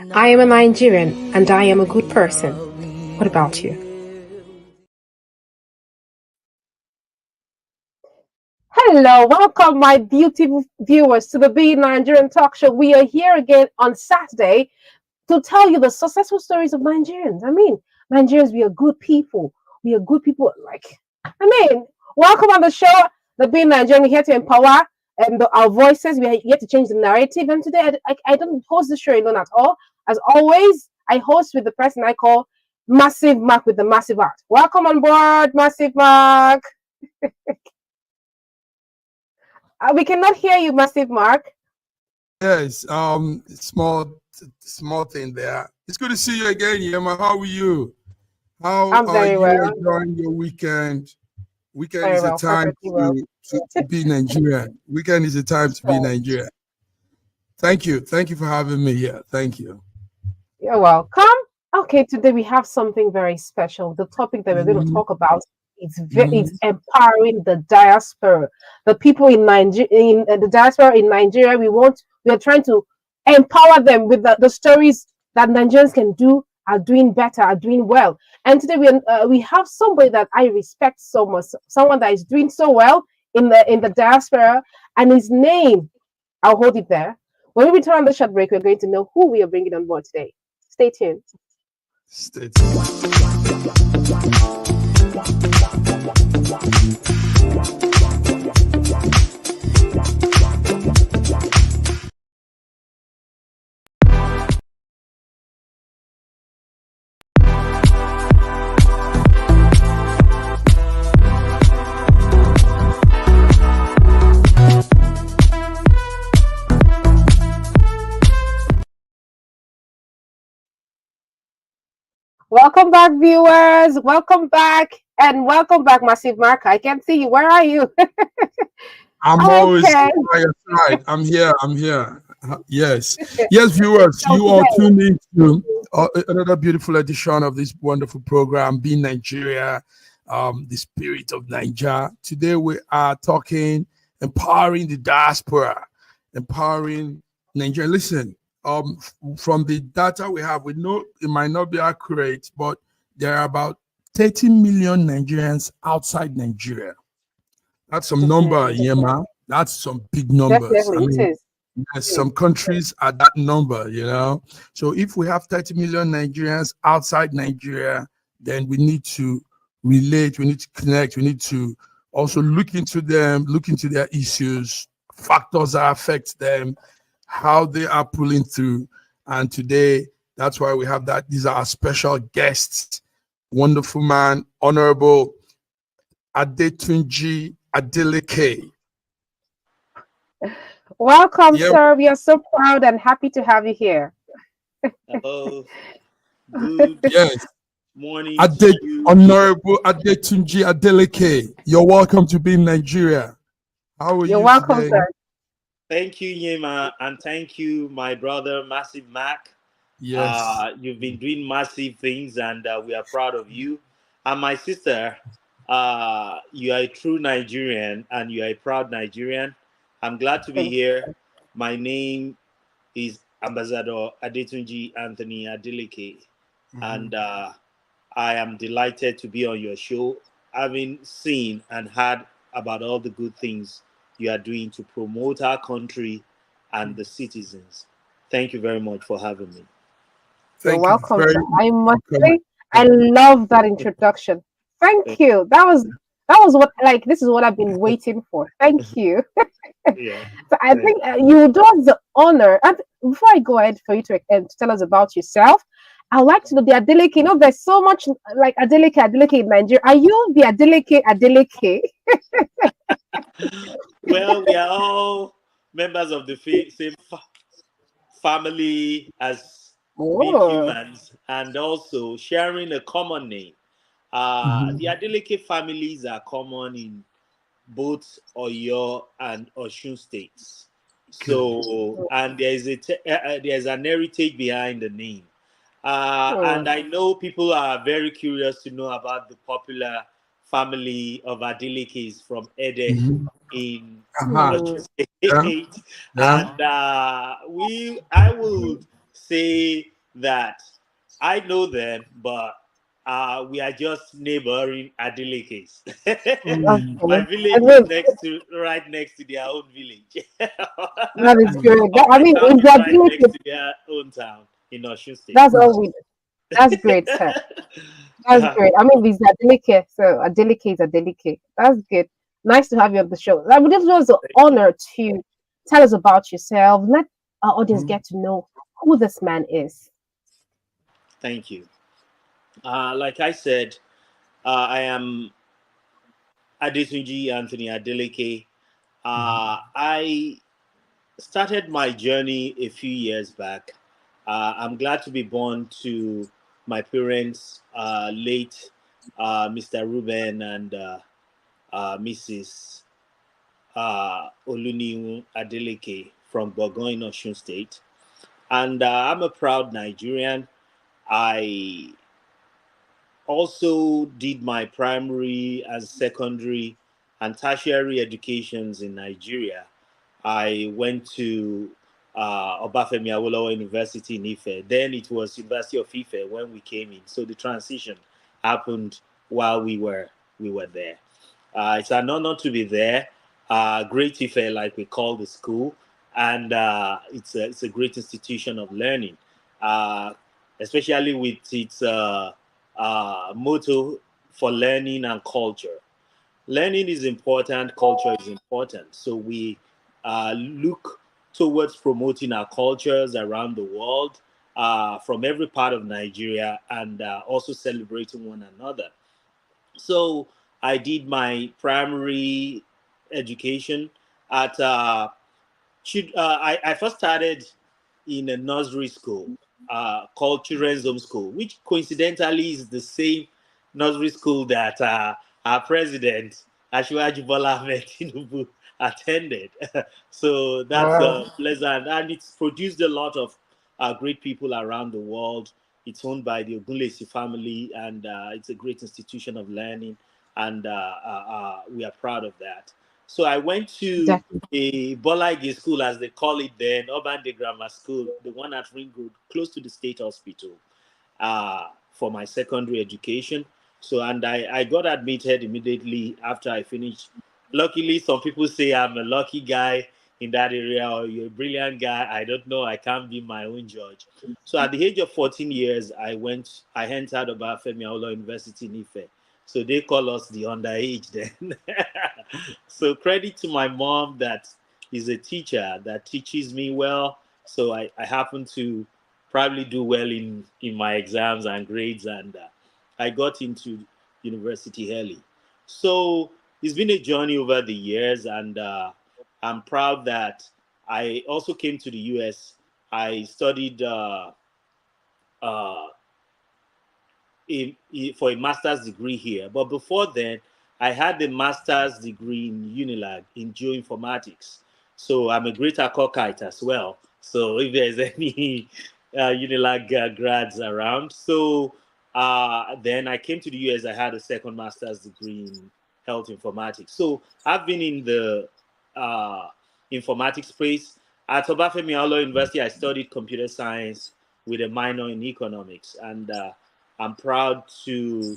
I am a Nigerian and I am a good person. What about you? Hello, welcome my beautiful viewers to the Be Nigerian Talk Show. We are here again on Saturday to tell you the successful stories of Nigerians. I mean, Nigerians, we are good people. We are good people. Welcome on the show. The Be Nigerian, we're here to empower our voices. We are here to change the narrative. And today, I don't host the show alone at all. As always, I host with the person I call Massive Mark with the Massive Heart. Welcome on board, Massive Mark. We cannot hear you, Massive Mark. Yes, small thing there. It's good to see you again, Yema. How are you? How I'm are very you well. enjoying your weekend? Weekend Very is well, a time perfectly to be Nigerian. Weekend is a time to be Nigerian. Thank you for having me here. Thank you. You're welcome. Okay, today we have something very special. The topic that we're going to talk about is empowering the diaspora, the people in Nigeria, in the diaspora in Nigeria. We are trying to empower them with the stories that Nigerians can do, are doing better, are doing well. And today we have somebody that I respect so much, someone that is doing so well in the diaspora, and his name, I'll hold it there. When we return on the short break, we're going to know who we are bringing on board today. Stay tuned. Stay tuned. Welcome back, viewers. Welcome back, Massive Mark. I can't see you. Where are you? I'm always by your side. I'm here. Yes, viewers, you are tuned into another beautiful edition of this wonderful program, Be Nigeria, the spirit of Nigeria. Today we are talking empowering the diaspora, empowering Nigeria. Listen, from the data we have, we know it might not be accurate, but there are about 30 million Nigerians outside Nigeria. That's some number, Yema. That's some big numbers. Definitely, yes, some countries are that number, So if we have 30 million Nigerians outside Nigeria, then we need to relate, we need to connect, we need to also look into them, look into their issues, factors that affect them, how they are pulling through. And today, that's why we have that. These are our special guests, wonderful man, Honorable Adetunji Adeleke. Welcome, sir. We are so proud and happy to have you here. Hello. Good morning. Honorable Adetunji Adeleke. You're welcome to be in Nigeria. How are you? You're welcome, today? Sir. Thank you, Yema, and thank you, my brother, Massive Mac. Yes. You've been doing massive things, and we are proud of you. And my sister, you are a true Nigerian, and you are a proud Nigerian. I'm glad to be here. My name is Ambassador Adetunji Anthony Adeleke, and I am delighted to be on your show, having seen and heard about all the good things you are doing to promote our country and the citizens. Thank you very much for having me. You're welcome, sir. I must say, I love that introduction. Thank you. That was what, this is what I've been waiting for. Thank you. So I think you do us the honor. And before I go ahead for you to tell us about yourself, I'd like to know the Adeleke. There's so much like Adeleke in Nigeria. Are you the Adeleke? Well, we are all members of the same family as being humans, and also sharing a common name. The Adeleke families are common in both Oyo and Osun states. So, and there's an heritage behind the name. And I know people are very curious to know about the popular family of Adelekes from Ede in Osun State. And I would say that I know them, but we are just neighboring Adelekes. My Okay. I village is mean, right next to their own village. that is good. Or I my mean, town if is they're right next delicate, to their own town in Osun State. that's all we. That's great, sir. That's great. I mean, these are delicate, so a delicate, a delicate. That's good. Nice to have you on the show. I mean, this was an honor to tell us about yourself. Let our audience get to know who this man is. Thank you. Like I said, I am Adetunji Anthony Adeleke. I started my journey a few years back. I'm glad to be born to my parents, late Mr. Ruben and Mrs. Oluniwu Adeleke from Bogoin, Osun State. And I'm a proud Nigerian. I also did my primary and secondary and tertiary educations in Nigeria. I went to Obafemi Awolowo University in Ife. Then it was University of Ife when we came in. So the transition happened while we were there. It's an honor to be there. Great Ife, like we call the school, and it's a great institution of learning, uh, especially with its motto for learning and culture. Learning is important, culture is important. So we look towards promoting our cultures around the world, from every part of Nigeria, and also celebrating one another. So I did my primary education at I first started in a nursery school called Children's Home School, which coincidentally is the same nursery school that our president, Ashwaji Bola Ahmed Tinubu, attended. So that's pleasant. And it's produced a lot of great people around the world. It's owned by the Ogunlesi family, and it's a great institution of learning. And we are proud of that. So I went to Definitely. a Bolaige school, as they call it then, Obande Grammar School, the one at Ring Road, close to the state hospital, for my secondary education. So, and I got admitted immediately after I finished. Luckily, some people say I'm a lucky guy in that area, or you're a brilliant guy. I don't know. I can't be my own judge. So, at the age of 14 years, I entered Obafemi Awolowo University in Ife. So they call us the underage then. So credit to my mom that is a teacher that teaches me well. So I happen to probably do well in my exams and grades, and I got into university early. So it's been a journey over the years, and I'm proud that I also came to the US. I studied uh, for a master's degree here. But before then, I had a master's degree in Unilag in geoinformatics. So I'm a greater cockite as well. So if there's any Unilag grads around. So then I came to the US. I had a second master's degree in health informatics. So I've been in the uh, informatics space. At Obafemi Awolowo University, I studied computer science with a minor in economics. And I'm proud to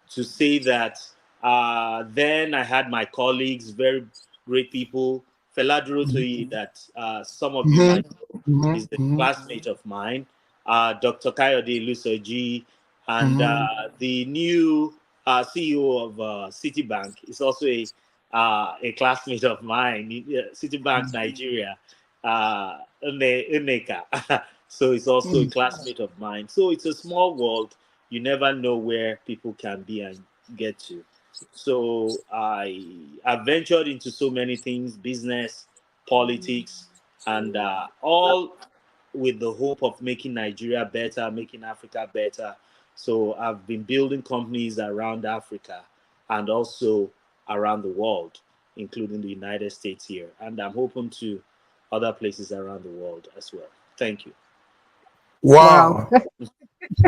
say that then I had my colleagues, very great people. Fela Durotoyi, that some of you might know, is a classmate of mine. Dr. Kayode Lusoji, and the new CEO of Citibank is also a classmate of mine. Citibank Nigeria, Uneka. So it's also a classmate of mine. So it's a small world. You never know where people can be and get to. So I ventured into so many things: business, politics, and all with the hope of making Nigeria better, making Africa better. So I've been building companies around Africa and also around the world, including the United States here, and I'm open to other places around the world as well. Thank you. Wow. Wow.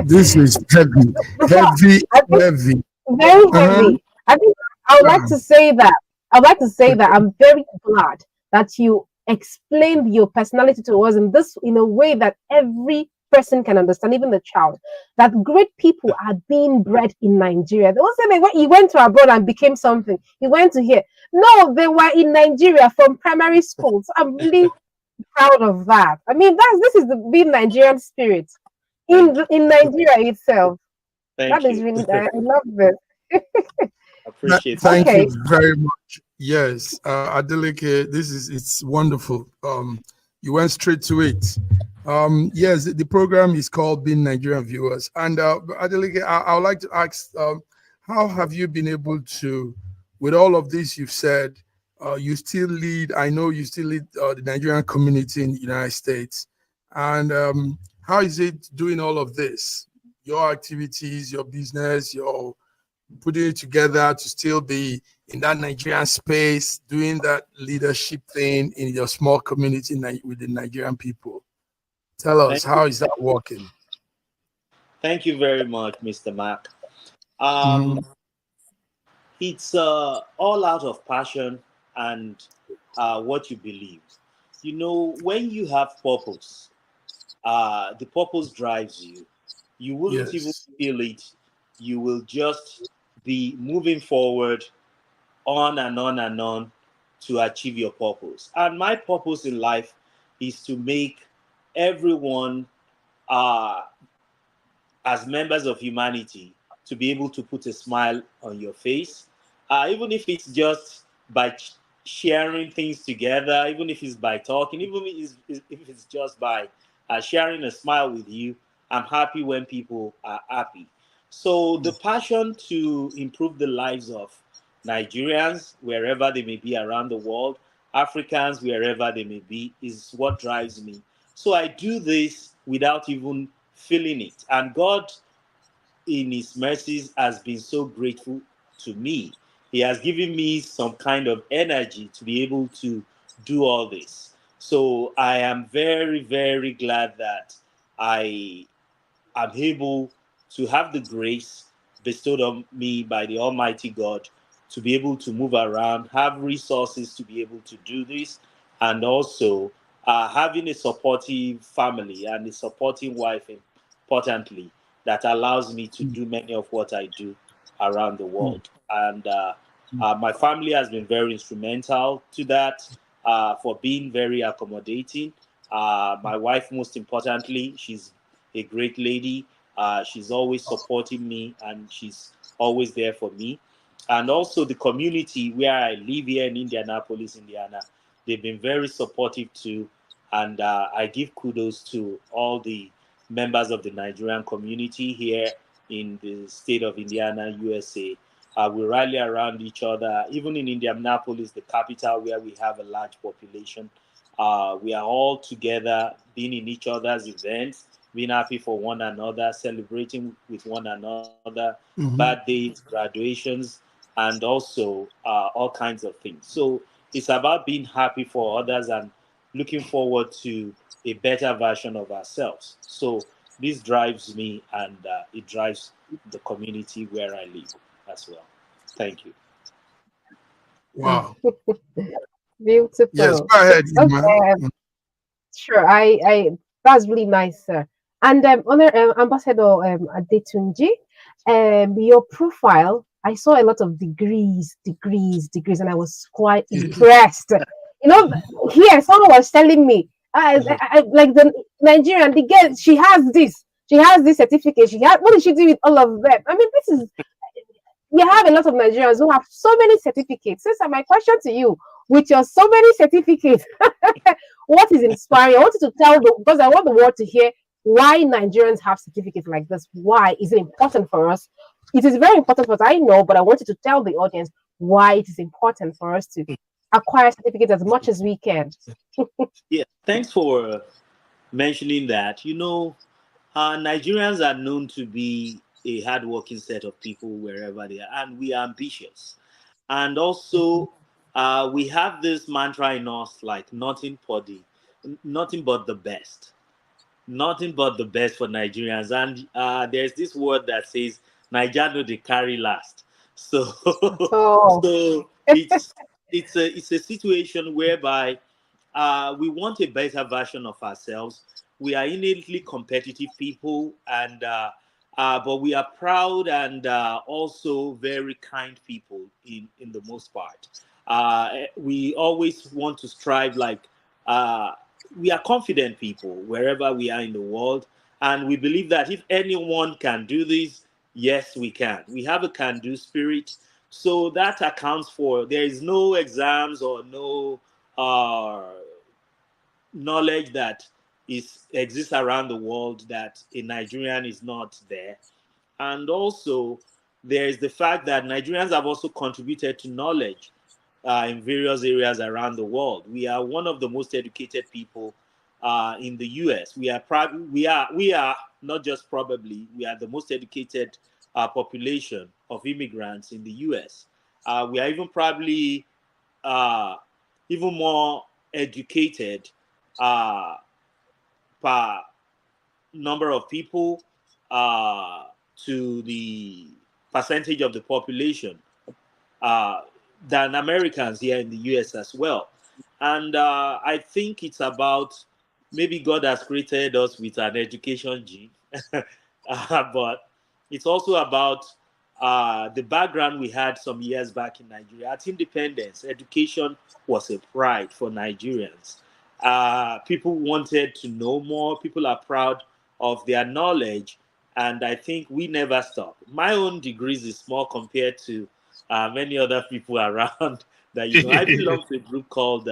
This is heavy, Before, heavy, I think heavy. very Uh-huh. heavy. I think I would like Yeah. to say that. I'd like to say that I'm very glad that you explained your personality to us in a way that every person can understand, even the child, that great people are being bred in Nigeria. They won't say he went to abroad and became something. He went to here. No, they were in Nigeria from primary school. So I'm really proud of that. I mean, this is the being Nigerian spirit in Nigeria itself. Thank That is you. really I love this. Appreciate it. Thank Okay. you very much. Yes, Adeleke, it's wonderful. You went straight to it. Yes, the program is called Being Nigerian Viewers. And Adeleke, I would like to ask, how have you been able to, with all of this you've said, you still lead, I know you still lead the Nigerian community in the United States. And how is it doing all of this? Your activities, your business, your putting it together to still be in that Nigerian space, doing that leadership thing in your small community with the Nigerian people. Tell us, how is that working? Thank you very much, Mr. Mark. It's all out of passion and what you believe. You know, when you have purpose, the purpose drives you. You wouldn't even Yes. feel it. You will just be moving forward on and on and on to achieve your purpose. And my purpose in life is to make everyone, as members of humanity, to be able to put a smile on your face, even if it's just by sharing things together, even if it's by talking, even if it's just by sharing a smile with you. I'm happy when people are happy. So the passion to improve the lives of Nigerians, wherever they may be around the world, Africans, wherever they may be, is what drives me. So I do this without even feeling it. And God, in His mercies, has been so grateful to me. He has given me some kind of energy to be able to do all this. So I am very, very glad that I am able to have the grace bestowed on me by the Almighty God to be able to move around, have resources to be able to do this, and also having a supportive family and a supporting wife, importantly, that allows me to do many of what I do around the world. And my family has been very instrumental to that, for being very accommodating. My wife, most importantly, she's a great lady. She's always supporting me and she's always there for me. And also the community where I live here in Indianapolis, Indiana, they've been very supportive too. And I give kudos to all the members of the Nigerian community here in the state of Indiana, USA. We rally around each other, even in Indianapolis, the capital where we have a large population. We are all together, being in each other's events, being happy for one another, celebrating with one another, birthdays, graduations, and also all kinds of things. So it's about being happy for others and looking forward to a better version of ourselves. So this drives me and it drives the community where I live as well. Thank you. Wow. Beautiful. Yes, go ahead, Okay. Ima. Sure. That's really nice, sir. And Ambassador Adetunji, your profile, I saw a lot of degrees, and I was quite impressed. You know, here someone was telling me, like the Nigerian, the girl, she has this certificate. What did she do with all of them? I mean, we have a lot of Nigerians who have so many certificates. So my question to you, with your so many certificates, what is inspiring? I want you to because I want the world to hear why Nigerians have certificates like this. Why is it important for us? It is very important for us, I know, but I want you to tell the audience why it is important for us to acquire certificates as much as we can. Yeah, thanks for mentioning that. You know, Nigerians are known to be a hardworking set of people wherever they are, and we are ambitious. And also, we have this mantra in us, like nothing but the best, nothing but the best for Nigerians. And there's this word that says, "Nigeria no dey carry last." So, Oh, so it's a situation whereby we want a better version of ourselves. We are innately competitive people, and but we are proud and also very kind people in the most part. We always want to strive like we are confident people wherever we are in the world, and we believe that if anyone can do this, yes, we can. We have a can-do spirit, so that accounts for there is no exams or no uh, knowledge that is exists around the world that a Nigerian is not there. And also, there is the fact that Nigerians have also contributed to knowledge in various areas around the world. We are one of the most educated people in the U.S. We are not just probably, we are the most educated population of immigrants in the U.S. We are even probably uh, even more educated uh, per number of people uh, to the percentage of the population uh, than Americans here in the US as well. And I think it's about maybe God has created us with an education gene, but it's also about the background we had some years back in Nigeria. At independence, education was a pride for Nigerians. People wanted to know more. People are proud of their knowledge, and I think we never stop. My own degrees is small compared to many other people around. I belong to a group called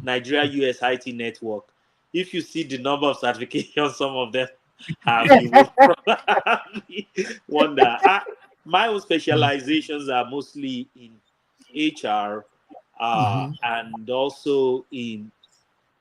Nigeria US IT Network. If you see the number of certifications some of them have, you will probably wonder. My own specializations are mostly in HR Mhm. and also in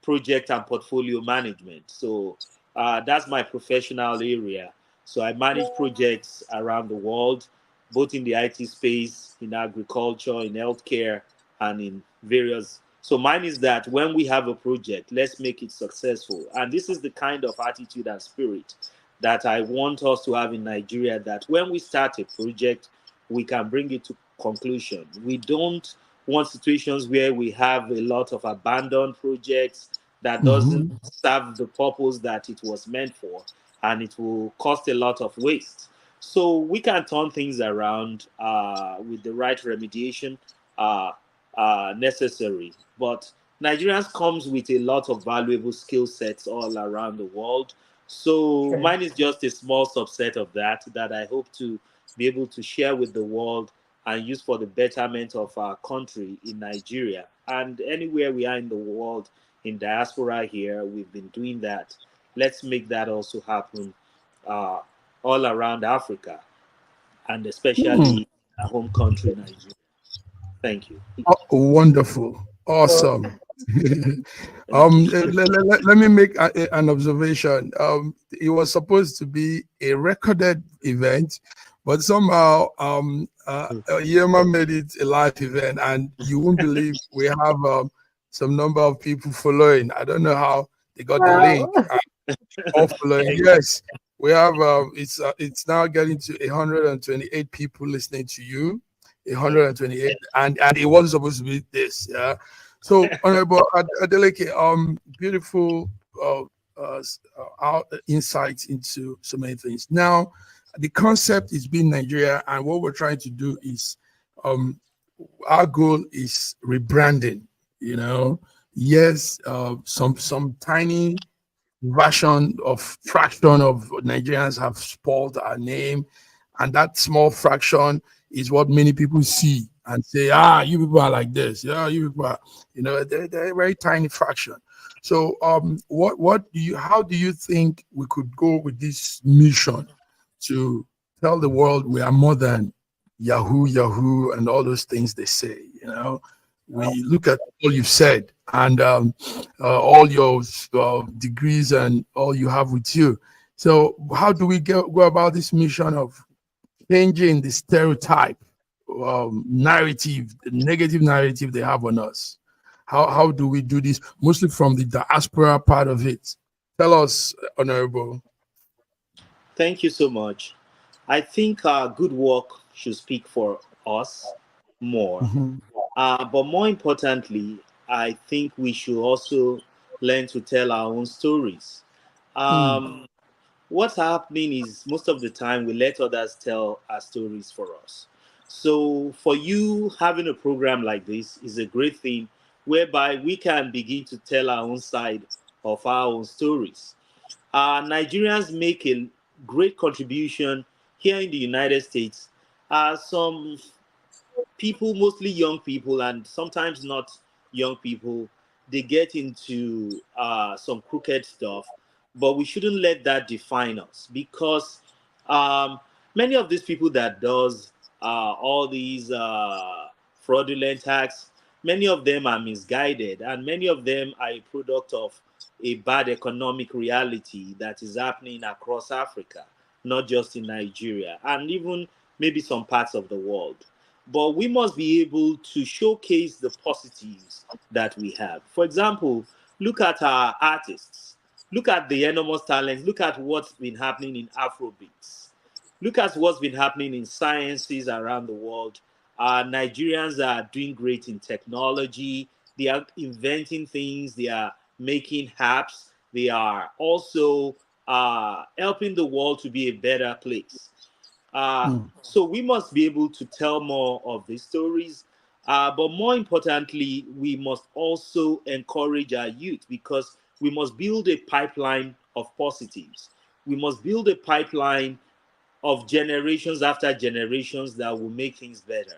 project and portfolio management. So that's my professional area. So I manage projects around the world, both in the IT space, in agriculture, in healthcare, and in various. So mine is that when we have a project, let's make it successful. And this is the kind of attitude and spirit that I want us to have in Nigeria, that when we start a project, we can bring it to conclusion. We don't want situations where we have a lot of abandoned projects that doesn't Mhm. serve the purpose that it was meant for, and it will cost a lot of waste. So we can turn things around with the right remediation uh, necessary. But Nigerians comes with a lot of valuable skill sets all around the world. So Okay. mine is just a small subset of that I hope to be able to share with the world and use for the betterment of our country in Nigeria and anywhere we are in the world. In diaspora here, we've been doing that. Let's make that also happen uh, all around Africa and Hmm. especially our home country, Nigeria. Thank you. Oh, wonderful. Awesome. Thank you. Let me make an observation. It was supposed to be a recorded event, but somehow Yema made it a live event, and you won't believe we have some number of people following. I don't know how they got the Wow. link. All following. Yes, we have. It's now getting to 128 people listening to you. 128, and it wasn't supposed to be this. Yeah. So, Honorable Adeleke, beautiful insights into so many things. Now, the concept is being Nigeria, and what we're trying to do is, um, our goal is rebranding. You know, yes, some tiny version of fraction of Nigerians have spoiled our name, and that small fraction is what many people see and say, you people are like this. Yeah, you people are, they're a very tiny fraction. So how do you think we could go with this mission to tell the world we are more than Yahoo, Yahoo, and all those things they say, we look at all you've said and all your degrees and all you have with you. So how do we go about this mission of changing the stereotype narrative, the negative narrative they have on us? How do we do this? Mostly from the diaspora part of it. Tell us, Honorable. Thank you so much. I think good work should speak for us more. Mhm. But more importantly, I think we should also learn to tell our own stories. What's happening is most of the time we let others tell our stories for us. So for you, having a program like this is a great thing whereby we can begin to tell our own side of our own stories. Nigerians make a great contribution here in the United States. Some people, mostly young people, and sometimes not young people, they get into some crooked stuff. But we shouldn't let that define us, because um, many of these people that does all these fraudulent acts, many of them are misguided, and many of them are a product of a bad economic reality that is happening across Africa, not just in Nigeria, and even maybe some parts of the world. But we must be able to showcase the positives that we have. For example, look at our artists. Look at the enormous talents. Look at what's been happening in Afrobeats. Look at what's been happening in sciences around the world. Nigerians are doing great in technology. They are inventing things. They are making apps. They are also helping the world to be a better place. So we must be able to tell more of these stories. But more importantly, we must also encourage our youth, because we must build a pipeline of positives. We must build a pipeline of generations after generations that will make things better.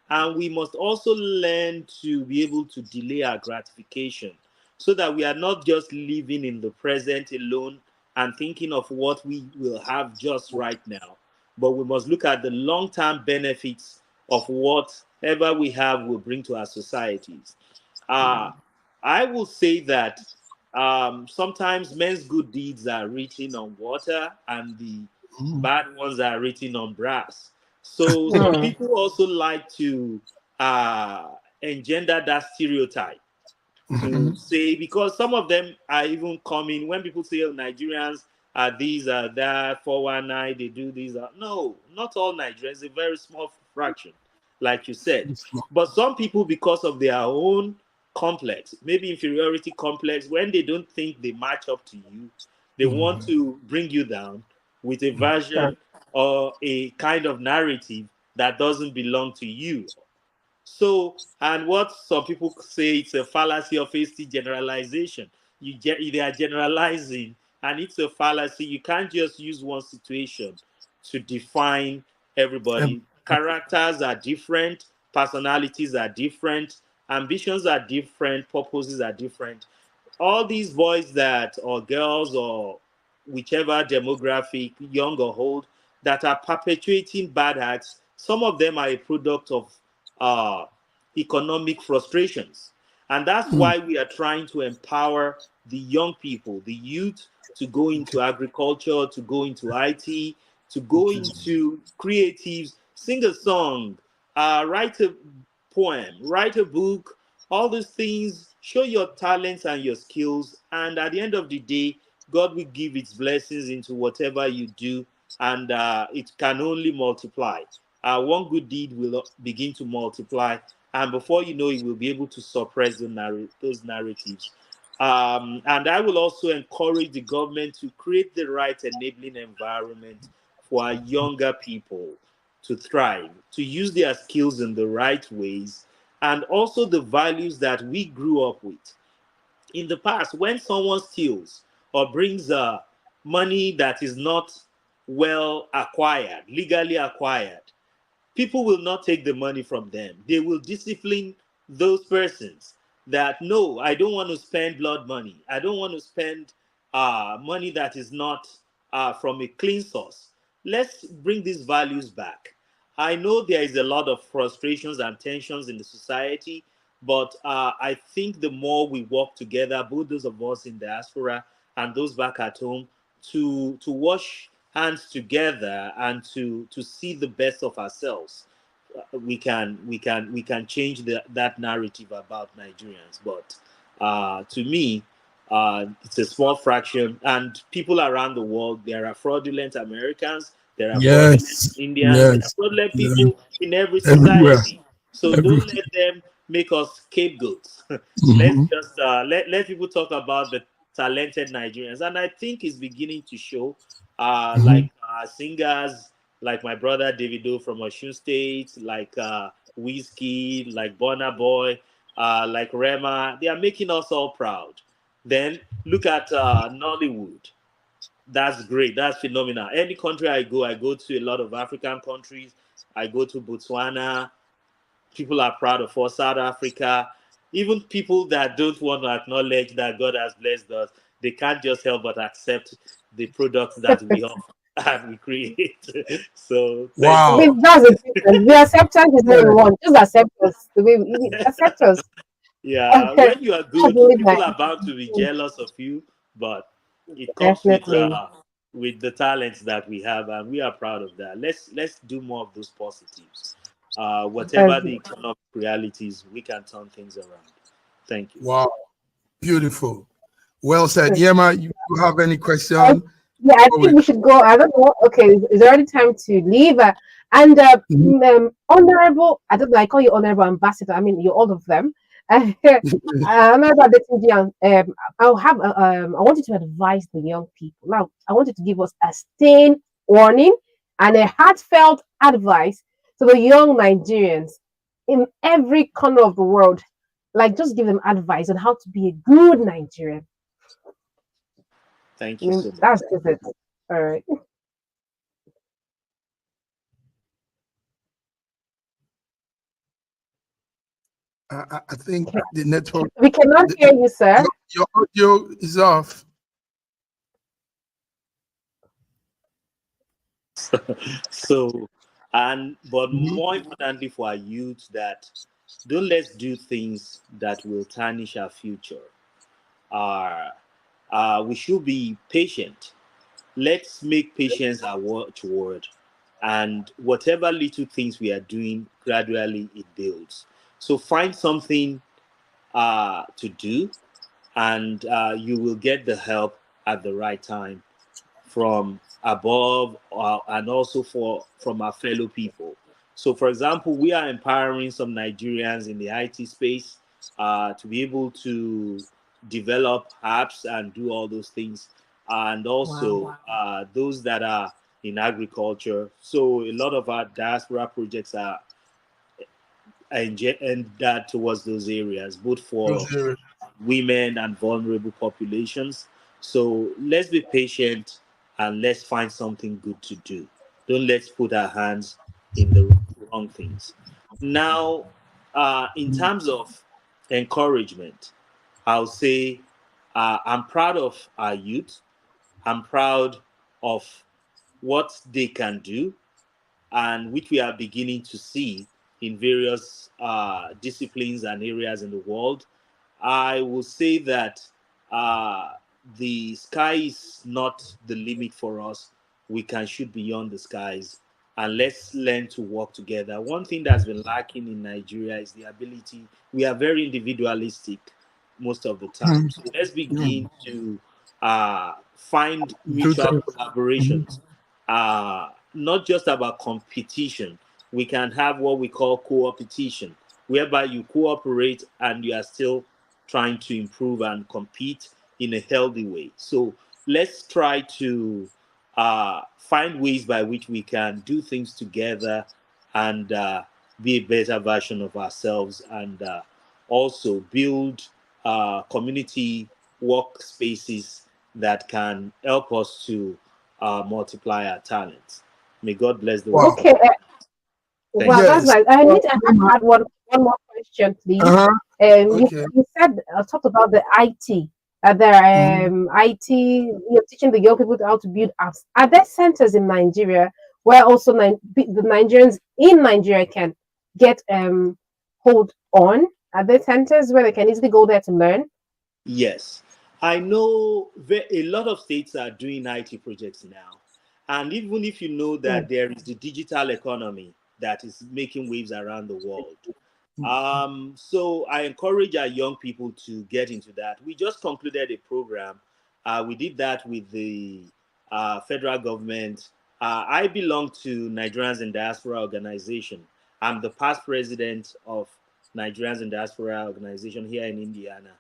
And we must also learn to be able to delay our gratification, so that we are not just living in the present alone and thinking of what we will have just right now, but we must look at the long-term benefits of whatever we have will bring to our societies. I will say that sometimes men's good deeds are written on water and the bad ones are written on brass. So some people also like to uh, engender that stereotype, to say, because some of them are even coming when people say, oh, Nigerians are these, are that, 419, they do these. No, not all Nigerians, a very small fraction, like you said. But some people, because of their own complex, maybe inferiority complex, when they don't think they match up to you, they want to bring you down with a version or a kind of narrative that doesn't belong to you. So, and what some people say, it's a fallacy of hasty generalization. They are generalizing, and it's a fallacy. You can't just use one situation to define everybody. Characters are different, personalities are different, ambitions are different, purposes are different. All these boys that, or girls, or whichever demographic, young or old, that are perpetuating bad acts, some of them are a product of uh, economic frustrations. And that's why we are trying to empower the young people, the youth, to go into agriculture, to go into IT, to go into creatives, sing a song, write a poem, write a book, all these things. Show your talents and your skills. And at the end of the day, God will give its blessings into whatever you do, and it can only multiply. One good deed will begin to multiply, and before you know it, we'll be able to suppress those narratives. And I will also encourage the government to create the right enabling environment for our younger people to thrive, to use their skills in the right ways, and also the values that we grew up with. In the past, when someone steals or brings money that is not well acquired, legally acquired, people will not take the money from them. They will discipline those persons that, no, I don't want to spend blood money. I don't want to spend money that is not from a clean source. Let's bring these values back. I know there is a lot of frustrations and tensions in the society, but I think the more we work together, both those of us in diaspora and those back at home, to wash hands together and to see the best of ourselves, we can change that narrative about Nigerians. But to me, it's a small fraction, and people around the world, there are fraudulent Americans, there are fraudulent Yes, Indians, there are yes, fraudulent yeah. people in every Everywhere, society. So don't everywhere. let them make us scapegoats. Let's just let people talk about the talented Nigerians, and I think it's beginning to show. Like singers, like my brother Davido from Osun State, like Whiskey, like Burna Boy, like Rema. They are making us all proud. Then look at Nollywood. That's great. That's phenomenal. Any country I go to a lot of African countries. I go to Botswana. People are proud of us. South Africa. Even people that don't want to acknowledge that God has blessed us, they can't just help but accept the products that we offer and we create. So thank Wow. you. That's the difference. The acceptance is what we want. Just accept us. The way we accept us. Yeah, That's when you are good, really people nice. are bound to be jealous of you, but it comes Definitely. with the talents that we have, and we are proud of that. Let's do more of those positives. Whatever the economic realities, we can turn things around. Thank you. Wow. Beautiful. Well said. Yema, you have any question? Yeah, I think we should go. I don't know. Okay, it's already time to leave. And Honorable, I don't know, I call you Honorable Ambassador. I mean, you're all of them. Honorable Adetunji, I wanted to advise the young people. Now, I wanted to give us a stern warning and a heartfelt advice to the young Nigerians in every corner of the world. Like, just give them advice on how to be a good Nigerian. Thank you so much. That's just it. All right. I think the network. We cannot hear you, sir. Your audio is off. So, but more importantly for our youth, that don't let's do things that will tarnish our future. We should be patient. Let's make patience our watchword, and whatever little things we are doing, gradually it builds. So find something to do, and you will get the help at the right time from above, and also from our fellow people. So, for example, we are empowering some Nigerians in the IT space to be able to develop apps and do all those things, and also those that are in agriculture. So, a lot of our diaspora projects are and that towards those areas, both for women and vulnerable populations. So let's be patient and let's find something good to do. Don't let's put our hands in the wrong things. Now, in terms of encouragement, I'll say I'm proud of our youth. I'm proud of what they can do and which we are beginning to see in various disciplines and areas in the world. I will say that uh, the sky is not the limit for us. We can shoot beyond the skies, and let's learn to work together. One thing that's been lacking in Nigeria is the ability, we are very individualistic most of the time. So let's begin to find mutual collaborations, not just about competition. We can have what we call co-opetition, whereby you cooperate and you are still trying to improve and compete in a healthy way. So let's try to find ways by which we can do things together and be a better version of ourselves, and also build community workspaces that can help us to multiply our talents. May God bless the work. Okay. Thank Well, you. that's nice. I need to add one more question, please. You said talked about the IT. IT. You're teaching the young people how to build apps. Are there centers in Nigeria where also the Nigerians in Nigeria can get hold on? Are there centers where they can easily go there to learn? Yes, I know a lot of states are doing IT projects now. And even if you know that there is the digital economy that is making waves around the world. So I encourage our young people to get into that. We just concluded a program. We did that with the federal government. I belong to Nigerians in Diaspora organization. I'm the past president of Nigerians in Diaspora organization here in Indiana.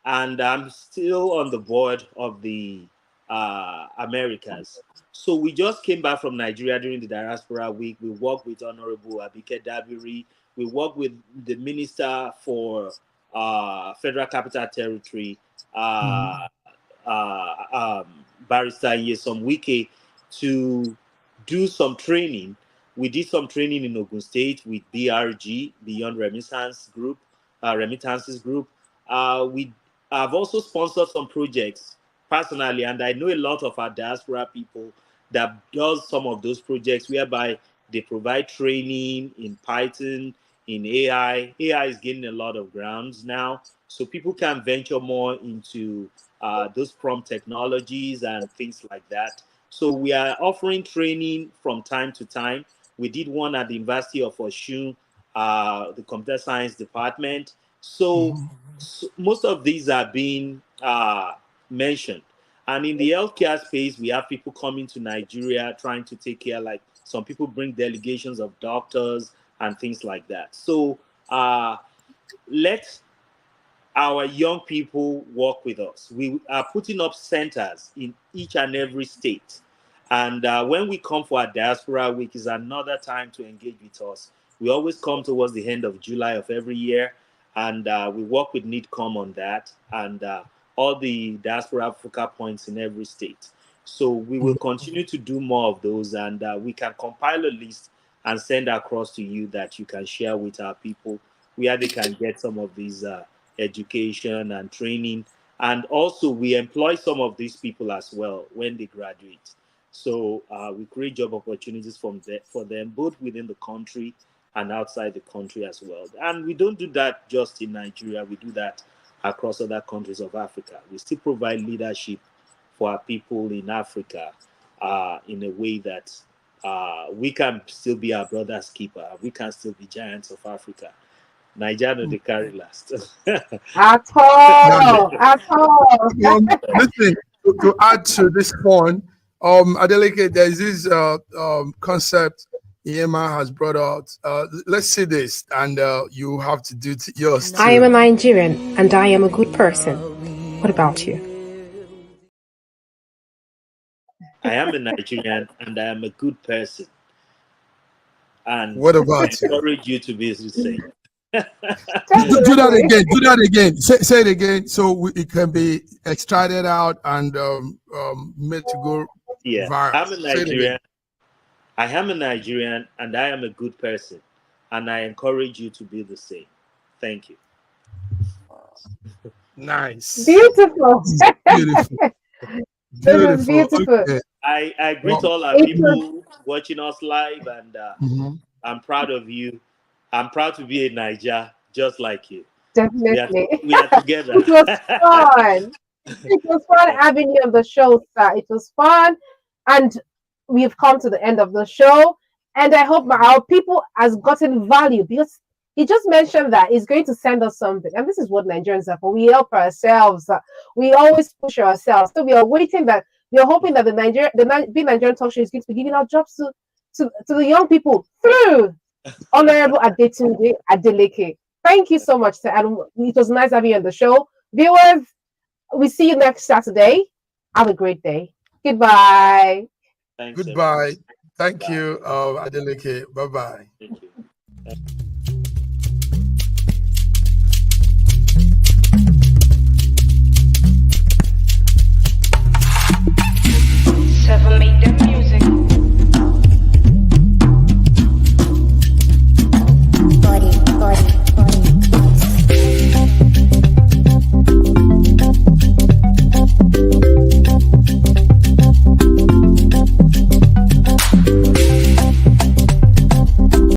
And I'm still on the board of the Americas. So we just came back from Nigeria during the Diaspora Week. We worked with Honorable Abike Dabiri. We worked with the Minister for Federal Capital Territory, Barrister Nyesom Wike, to do some training. We did some training in Ogun State with BRG, Beyond Remittances Group. We have also sponsored some projects personally, and I know a lot of our diaspora people that does some of those projects whereby they provide training in Python, in AI. AI is gaining a lot of grounds now, so people can venture more into those prompt technologies and things like that. So we are offering training from time to time. We did one at the University of Osun, the computer science department. So most of these are being mentioned. And in the healthcare space, we have people coming to Nigeria trying to take care, like some people bring delegations of doctors and things like that. So let our young people work with us. We are putting up centers in each and every state. And when we come for our Diaspora Week, is another time to engage with us. We always come towards the end of July of every year, and we work with NIDCOM on that, and all the Diaspora focal points in every state. So we will continue to do more of those, and we can compile a list and send across to you that you can share with our people where they can get some of these education and training. And also we employ some of these people as well when they graduate. So we create job opportunities for them, both within the country and outside the country as well. And we don't do that just in Nigeria. We do that across other countries of Africa. We still provide leadership for our people in Africa in a way that we can still be our brother's keeper. We can still be giants of Africa. Nigeria, they carry last. At all. Listen, to add to this point, Adeleke, there's this concept EMA has brought out. Let's see this, and you have to do yours too. I am a Nigerian, and I am a good person. What about you? I am a Nigerian, and I am a good person. And what about I encourage you to be the same. Do that again. Do that again. Say it again, so it can be extracted out and made to go viral. I'm a Nigerian. I am a Nigerian, and I am a good person, and I encourage you to be the same. Thank you. Nice. Beautiful. Beautiful. Beautiful. Beautiful. Okay. I greet all our people watching us live, and I'm proud of you. I'm proud to be a Niger just like you. Definitely. We are together. It was fun. It was fun having you on the show, sir. It was fun. And we've come to the end of the show. And I hope our people has gotten value, because he just mentioned that he's going to send us something. And this is what Nigerians are for. We help ourselves. We always push ourselves. So we are hoping that the Nigerian talk show is going to be giving out jobs to the young people through Honorable Adetunji Adeleke. Thank you so much, sir. And it was nice having you on the show. Viewers, we see you next Saturday. Have a great day. Goodbye. Goodbye. Thank you, Adeleke. Bye-bye. Thank you.